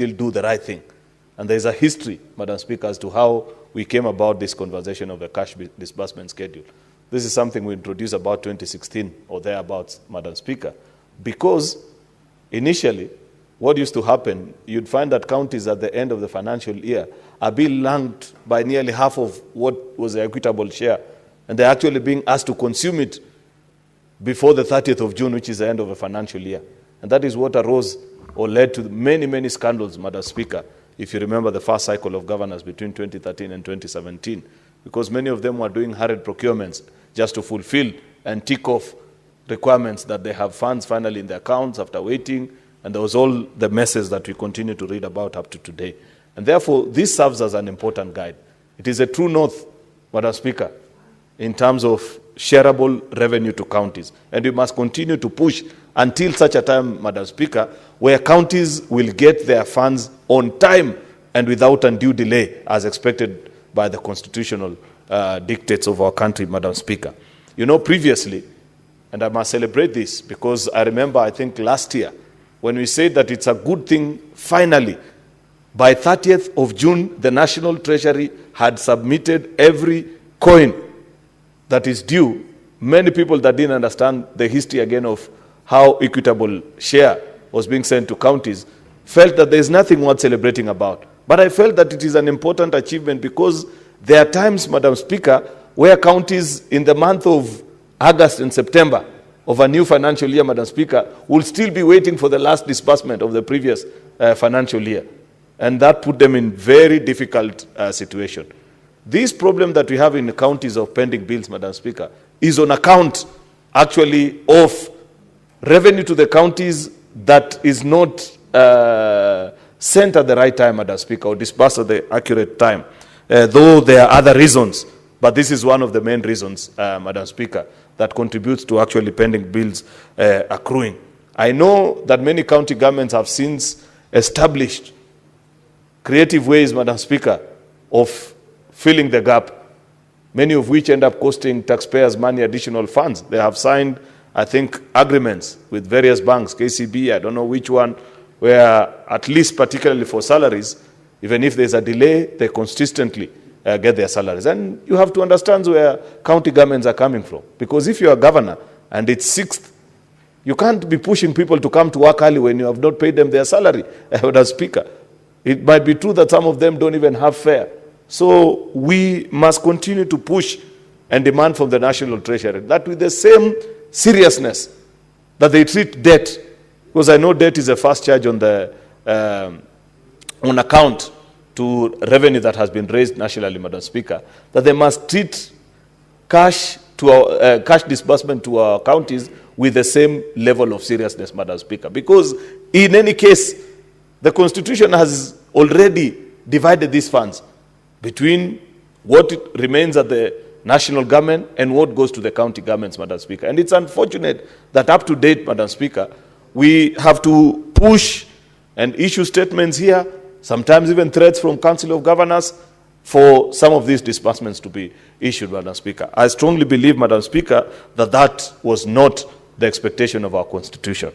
still do the right thing. And there is a history, Madam Speaker, as to how we came about this conversation of the cash disbursement schedule. This is something we introduced about 2016 or thereabouts, Madam Speaker, because initially, what used to happen, you'd find that counties at the end of the financial year are being lanked by nearly half of what was the equitable share, and they're actually being asked to consume it before the 30th of June, which is the end of a financial year. And that is what arose or led to many, many scandals, Madam Speaker, if you remember the first cycle of governance between 2013 and 2017, because many of them were doing hurried procurements just to fulfill and tick off requirements that they have funds finally in their accounts after waiting, and there was all the messes that we continue to read about up to today. And therefore, this serves as an important guide. It is a true north, Madam Speaker, in terms of shareable revenue to counties. And we must continue to push until such a time, Madam Speaker, where counties will get their funds on time and without undue delay, as expected by the constitutional dictates of our country, Madam Speaker. You know, previously, and I must celebrate this because I remember, I think last year, when we said that it's a good thing, finally, by 30th of June, the National Treasury had submitted every coin that is due. Many people that didn't understand the history again of how equitable share was being sent to counties felt that there's nothing worth celebrating about. But I felt that it is an important achievement because there are times, Madam Speaker, where counties in the month of August and September of a new financial year, Madam Speaker, will still be waiting for the last disbursement of the previous financial year. And that put them in very difficult situation. This problem that we have in the counties of pending bills, Madam Speaker, is on account actually of revenue to the counties that is not sent at the right time, Madam Speaker, or disbursed at the accurate time. Though there are other reasons, but this is one of the main reasons, Madam Speaker, that contributes to actually pending bills accruing. I know that many county governments have since established creative ways, Madam Speaker, of filling the gap, many of which end up costing taxpayers money, additional funds. They have signed, I think, agreements with various banks, KCB, I don't know which one, where at least particularly for salaries, even if there's a delay, they consistently get their salaries. And you have to understand where county governments are coming from. Because if you're a governor and it's 6th, you can't be pushing people to come to work early when you have not paid them their salary, Madam Speaker. It might be true that some of them don't even have fare. So we must continue to push and demand from the National Treasury that with the same seriousness that they treat debt, because I know debt is a first charge on the on account to revenue that has been raised nationally, Madam Speaker, that they must treat cash to our, cash disbursement to our counties with the same level of seriousness, Madam Speaker. Because in any case, the Constitution has already divided these funds between what remains at the national government and what goes to the county governments, Madam Speaker. And it's unfortunate that up to date, Madam Speaker, we have to push and issue statements here, sometimes even threats from Council of Governors for some of these disbursements to be issued, Madam Speaker. I strongly believe, Madam Speaker, that that was not the expectation of our Constitution.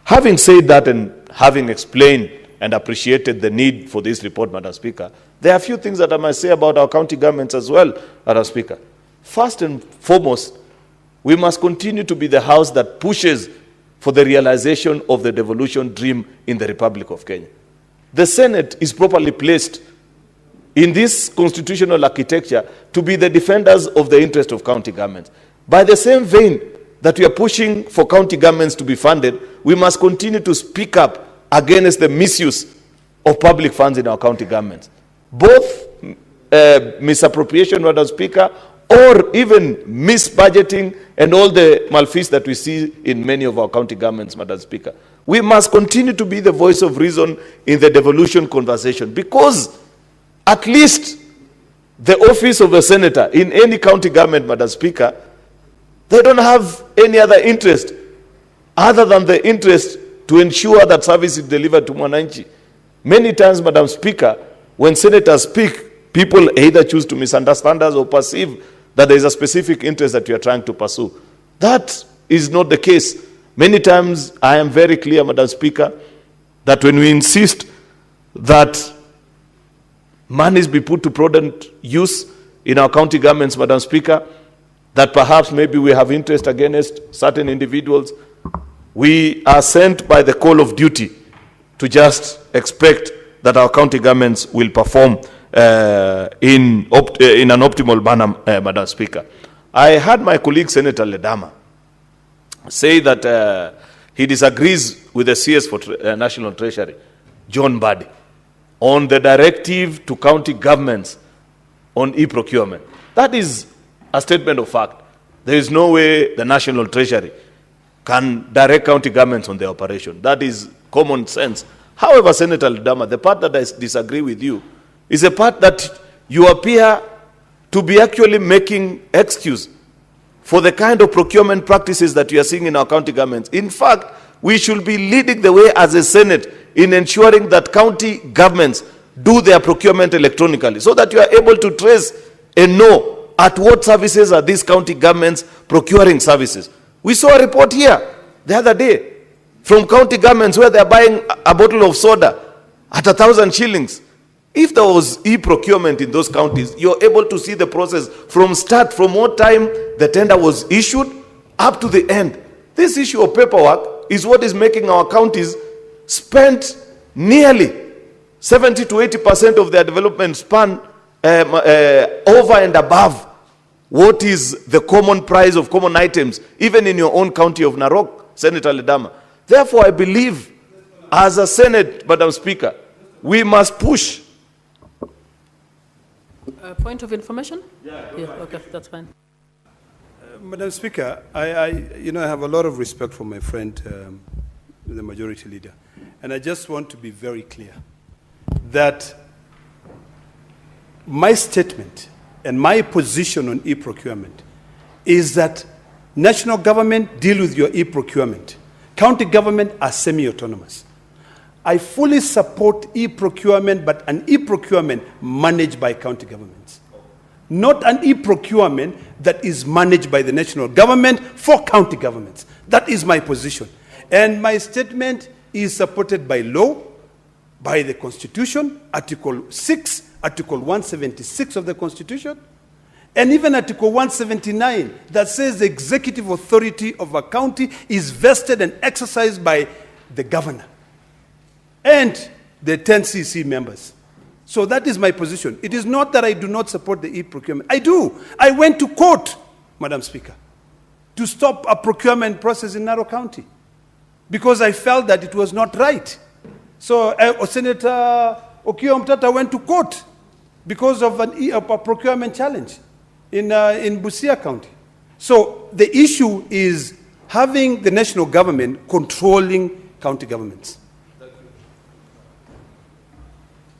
Having said that and having explained and appreciated the need for this report, Madam Speaker, there are a few things that I must say about our county governments as well, Madam Speaker. First and foremost, we must continue to be the house that pushes for the realization of the devolution dream in the Republic of Kenya. The Senate is properly placed in this constitutional architecture to be the defenders of the interest of county governments. By the same vein that we are pushing for county governments to be funded, we must continue to speak up against the misuse of public funds in our county governments. Both misappropriation, Madam Speaker, or even misbudgeting and all the malfeasance that we see in many of our county governments, Madam Speaker. We must continue to be the voice of reason in the devolution conversation, because at least the office of the senator in any county government, Madam Speaker, they don't have any other interest other than the interest to ensure that service is delivered to Mwananchi. Many times, Madam Speaker, when senators speak, people either choose to misunderstand us or perceive that there is a specific interest that we are trying to pursue. That is not the case. Many times, I am very clear, Madam Speaker, that when we insist that monies be put to prudent use in our county governments, Madam Speaker, that perhaps maybe we have interest against certain individuals. We are sent by the call of duty to just expect that our county governments will perform in an optimal manner, Madam Speaker. I heard my colleague, Senator Ledama, say that he disagrees with the CS for National Treasury, John Badi, on the directive to county governments on e-procurement. That is a statement of fact. There is no way the National Treasury can direct county governments on their operation. That is common sense. However, Senator Ledama, the part that I disagree with you is a part that you appear to be actually making excuse for the kind of procurement practices that you are seeing in our county governments. In fact, we should be leading the way as a Senate in ensuring that county governments do their procurement electronically so that you are able to trace and know at what services are these county governments procuring services. We saw a report here the other day from county governments where they're buying a bottle of soda at 1,000 shillings. If there was e-procurement in those counties, you're able to see the process from start, from what time the tender was issued up to the end. This issue of paperwork is what is making our counties spend nearly 70 to 80% of their development span over and above what is the common price of common items, even in your own county of Narok, Senator Ledama. Therefore, I believe, as a Senate, Madam Speaker, we must push. Point of information? Yeah, okay, that's fine. Madam Speaker, I have a lot of respect for my friend, the majority leader. And I just want to be very clear that my statement and my position on e-procurement is that national government deal with your e-procurement. County government are semi-autonomous. I fully support e-procurement, but an e-procurement managed by county governments. Not an e-procurement that is managed by the national government for county governments. That is my position. And my statement is supported by law, by the Constitution, Article 6, Article 176 of the Constitution, and even Article 179 that says the executive authority of a county is vested and exercised by the governor and the 10 CC members. So that is my position. It is not that I do not support the e-procurement. I do. I went to court, Madam Speaker, to stop a procurement process in Narok County because I felt that it was not right. So Senator Okiya Omtata went to court because of a procurement challenge in Busia County. So the issue is having the national government controlling county governments.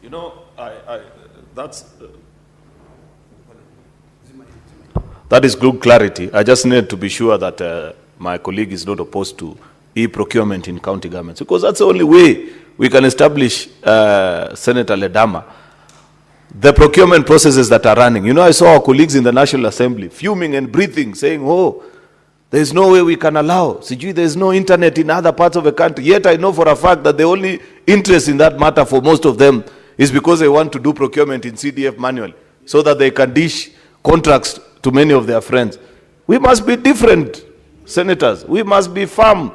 You know, that is good clarity. I just need to be sure that my colleague is not opposed to e-procurement in county governments, because that's the only way we can establish, Senator Ledama, the procurement processes that are running. You know, I saw our colleagues in the National Assembly fuming and breathing, saying, oh, there's no way we can allow. Sijui, there's no internet in other parts of the country. Yet I know for a fact that the only interest in that matter for most of them is because they want to do procurement in CDF manually so that they can dish contracts to many of their friends. We must be different, senators. We must be firm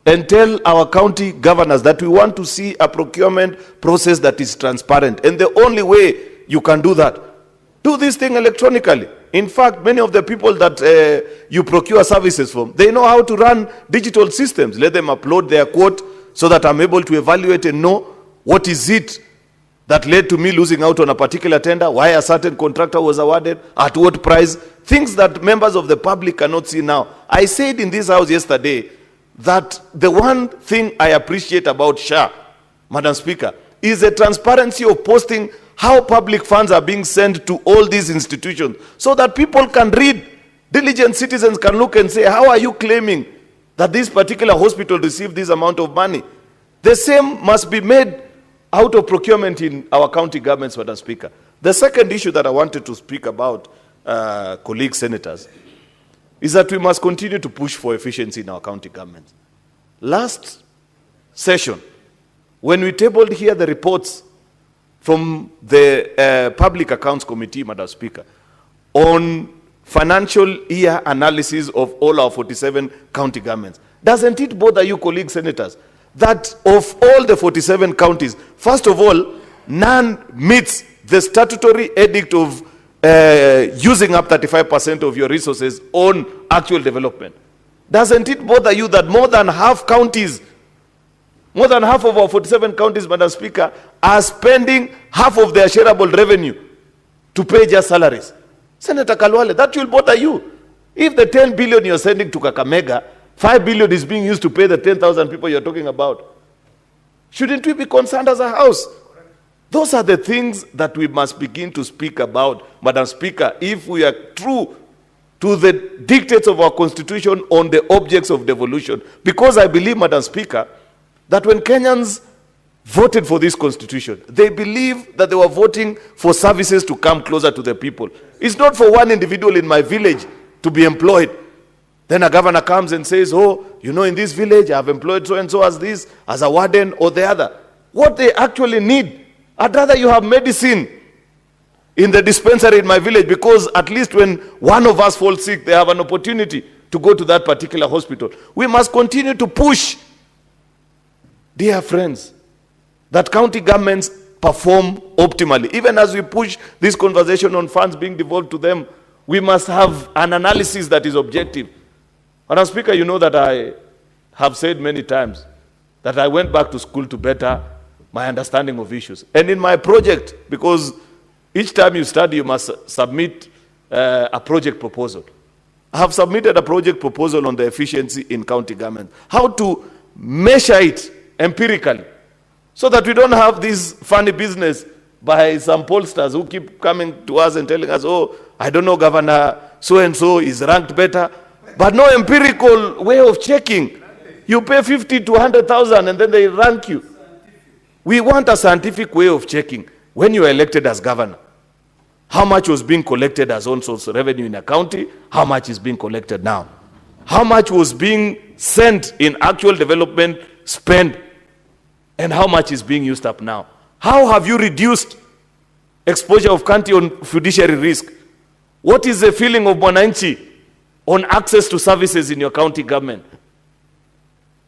and tell our county governors that we want to see a procurement process that is transparent. And the only way you can do that, do this thing electronically. In fact, many of the people that you procure services from, they know how to run digital systems. Let them upload their quote so that I'm able to evaluate and know what is it that led to me losing out on a particular tender, why a certain contractor was awarded, at what price, things that members of the public cannot see now. I said in this house yesterday that the one thing I appreciate about SHA, Madam Speaker, is the transparency of posting how public funds are being sent to all these institutions so that people can read. Diligent citizens can look and say, how are you claiming that this particular hospital received this amount of money? The same must be made out of procurement in our county governments, Madam Speaker. The second issue that I wanted to speak about, colleague senators, is that we must continue to push for efficiency in our county governments. Last session, when we tabled here the reports from the Public Accounts Committee, Madam Speaker, on financial year analysis of all our 47 county governments. Doesn't it bother you, colleagues senators, that of all the 47 counties, first of all, none meets the statutory edict of using up 35% of your resources on actual development? Doesn't it bother you that more than half counties, more than half of our 47 counties, Madam Speaker, are spending half of their shareable revenue to pay just salaries? Senator Kalwale, that will bother you. If the 10 billion you're sending to Kakamega, 5 billion is being used to pay the 10,000 people you're talking about, shouldn't we be concerned as a house? Those are the things that we must begin to speak about, Madam Speaker, if we are true to the dictates of our constitution on the objects of devolution. Because I believe, Madam Speaker, that when Kenyans voted for this constitution, they believe that they were voting for services to come closer to the people. It's not for one individual in my village to be employed. Then a governor comes and says, oh, you know, in this village, I've employed so-and-so as this, as a warden or the other. What they actually need, I'd rather you have medicine in the dispensary in my village, because at least when one of us falls sick, they have an opportunity to go to that particular hospital. We must continue to push, dear friends, that county governments perform optimally. Even as we push this conversation on funds being devolved to them, we must have an analysis that is objective. Madam Speaker, you know that I have said many times that I went back to school to better my understanding of issues. And in my project, because each time you study, you must submit a project proposal. I have submitted a project proposal on the efficiency in county government, how to measure it empirically, so that we don't have this funny business by some pollsters who keep coming to us and telling us, oh, I don't know, Governor so-and-so is ranked better, but no empirical way of checking. You pay 50 to 100,000 and then they rank you. We want a scientific way of checking. When you are elected as governor, how much was being collected as own source revenue in a county? How much is being collected now? How much was being sent in actual development spend? And how much is being used up now? How have you reduced exposure of county on fiduciary risk? What is the feeling of Mwananchi on access to services in your county government?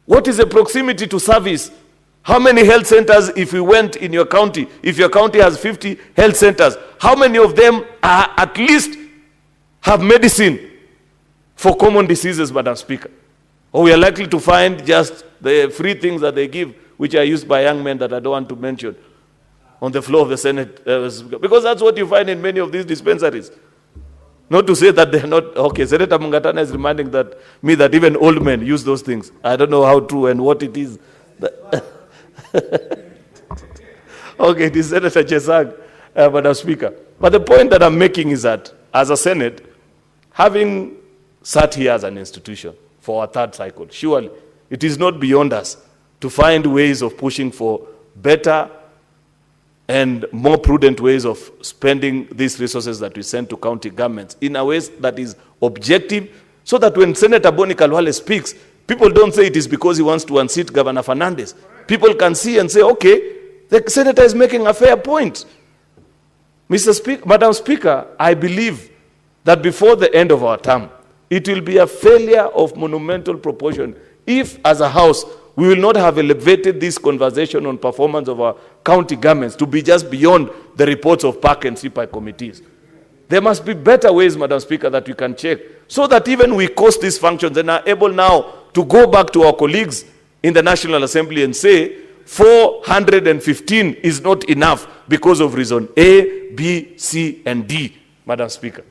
What is the proximity to service? How many health centers, if we went in your county, if your county has 50 health centers, how many of them are at least have medicine for common diseases, Madam Speaker? Or we are likely to find just the free things that they give, which are used by young men that I don't want to mention, on the floor of the Senate. Because that's what you find in many of these dispensaries. Not to say that they're not. Okay, Senator Mungatana is reminding me that even old men use those things. I don't know how true and what it is. Okay, it is Senator Chesang, Madam Speaker. But the point that I'm making is that, as a Senate, having sat here as an institution for our third cycle, surely it is not beyond us to find ways of pushing for better and more prudent ways of spending these resources that we send to county governments in a way that is objective, so that when Senator Boni Kalwale speaks, people don't say it is because he wants to unseat Governor Fernandez. People can see and say, okay, the senator is making a fair point. Madam Speaker, I believe that before the end of our term, it will be a failure of monumental proportion if, as a House, we will not have elevated this conversation on performance of our county governments to be just beyond the reports of PAC and CPI committees. There must be better ways, Madam Speaker, that we can check, so that even we cost these functions and are able now to go back to our colleagues in the National Assembly and say 415 is not enough because of reason A, B, C, and D, Madam Speaker.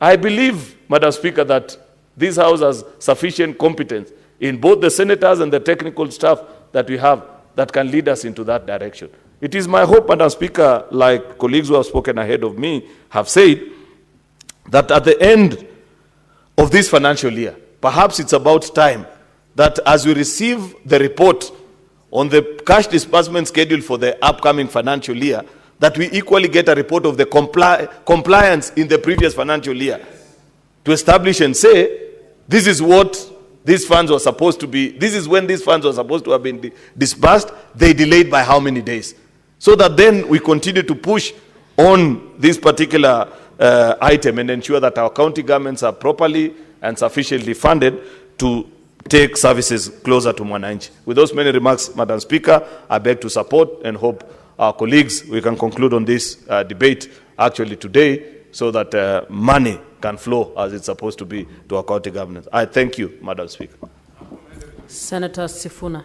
I believe, Madam Speaker, that this House has sufficient competence in both the senators and the technical staff that we have that can lead us into that direction. It is my hope, Madam Speaker, like colleagues who have spoken ahead of me have said, that at the end of this financial year, perhaps it's about time that as we receive the report on the cash disbursement schedule for the upcoming financial year, that we equally get a report of the compliance in the previous financial year to establish and say, this is what these funds were supposed to be, this is when these funds were supposed to have been disbursed, they delayed by how many days. so that then we continue to push on this particular item and ensure that our county governments are properly and sufficiently funded to take services closer to mwananchi. With those many remarks, Madam Speaker, I beg to support and hope our colleagues, we can conclude on this debate actually today so that money can flow as it's supposed to be to our county governments. I thank you, Madam Speaker. Senator Sifuna.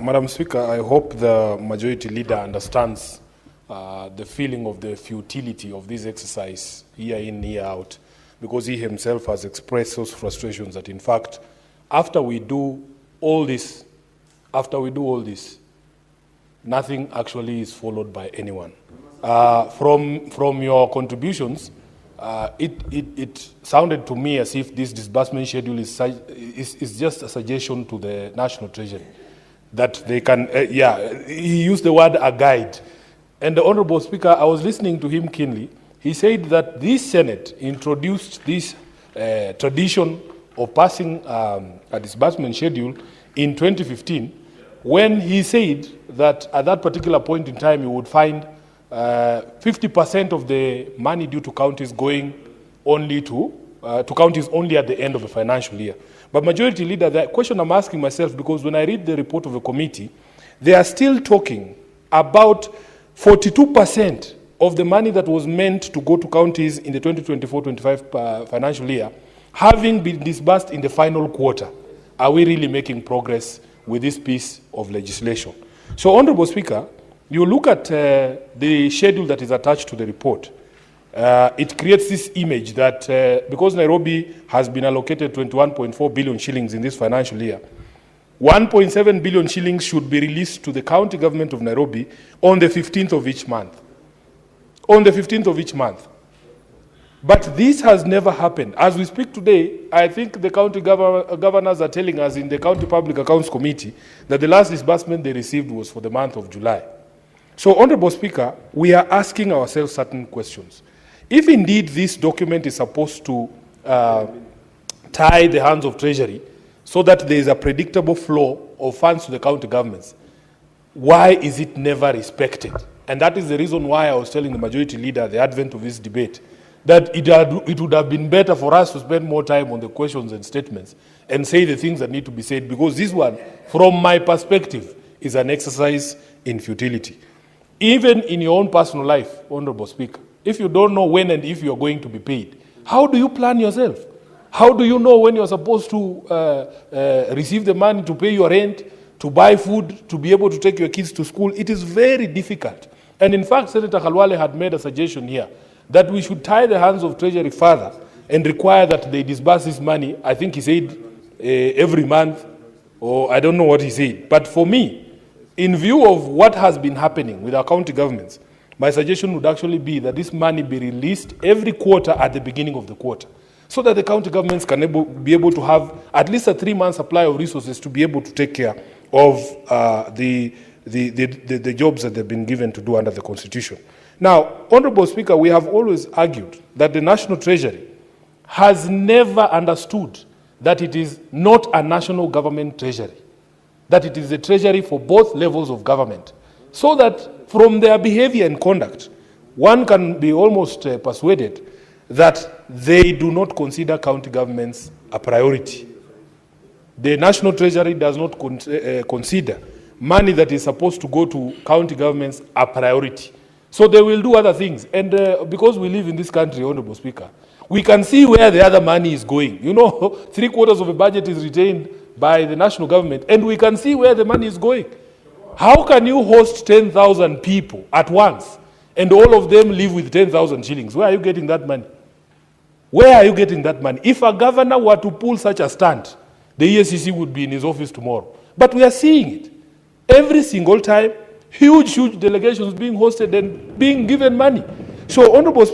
Madam Speaker, I hope the majority leader understands the feeling of the futility of this exercise year in, year out, because he himself has expressed those frustrations that, in fact, after we do all this, nothing actually is followed by anyone. From your contributions, it sounded to me as if this disbursement schedule is just a suggestion to the National Treasury that they can, he used the word a guide. And the Honorable Speaker, I was listening to him keenly. He said that this Senate introduced this tradition of passing a disbursement schedule in 2015, when he said that at that particular point in time you would find 50% of the money due to counties going only to counties only at the end of the financial year. But Majority Leader, the question I'm asking myself, because when I read the report of the committee, they are still talking about 42% of the money that was meant to go to counties in the 2024-25 financial year having been disbursed in the final quarter. Are we really making progress with this piece of legislation? So, Honorable Speaker, you look at the schedule that is attached to the report. It creates this image that because Nairobi has been allocated 21.4 billion shillings in this financial year, 1.7 billion shillings should be released to the county government of Nairobi on the 15th of each month. On the 15th of each month. But this has never happened. As we speak today, I think the county governors are telling us in the County Public Accounts Committee that the last disbursement they received was for the month of July. So, Honorable Speaker, we are asking ourselves certain questions. If indeed this document is supposed to tie the hands of Treasury so that there is a predictable flow of funds to the county governments, why is it never respected? And that is the reason why I was telling the Majority Leader at the advent of this debate that it would have been better for us to spend more time on the questions and statements and say the things that need to be said, because this one, from my perspective, is an exercise in futility. Even in your own personal life, Honorable Speaker, if you don't know when and if you are going to be paid, how do you plan yourself? How do you know when you're supposed to receive the money to pay your rent, to buy food, to be able to take your kids to school? It is very difficult. And in fact, Senator Khalwale had made a suggestion here that we should tie the hands of Treasury further and require that they disburse this money. I think he said every month, or I don't know what he said. But for me, in view of what has been happening with our county governments, my suggestion would actually be that this money be released every quarter at the beginning of the quarter, so that the county governments can be able to have at least a 3-month supply of resources to be able to take care of the jobs that they've been given to do under the Constitution. Now, Honorable Speaker, we have always argued that the National Treasury has never understood that it is not a national government treasury, that it is a treasury for both levels of government, so that from their behavior and conduct, one can be almost persuaded that they do not consider county governments a priority. The National Treasury does not consider money that is supposed to go to county governments a priority. So they will do other things. And because we live in this country, Honorable Speaker, we can see where the other money is going. You know, 3/4 of the budget is retained by the national government, and we can see where the money is going. How can you host 10,000 people at once, and all of them live with 10,000 shillings? Where are you getting that money? Where are you getting that money? If a governor were to pull such a stunt, the EACC would be in his office tomorrow. But we are seeing it. Every single time, huge delegations being hosted and being given money. So, Honorable Speaker,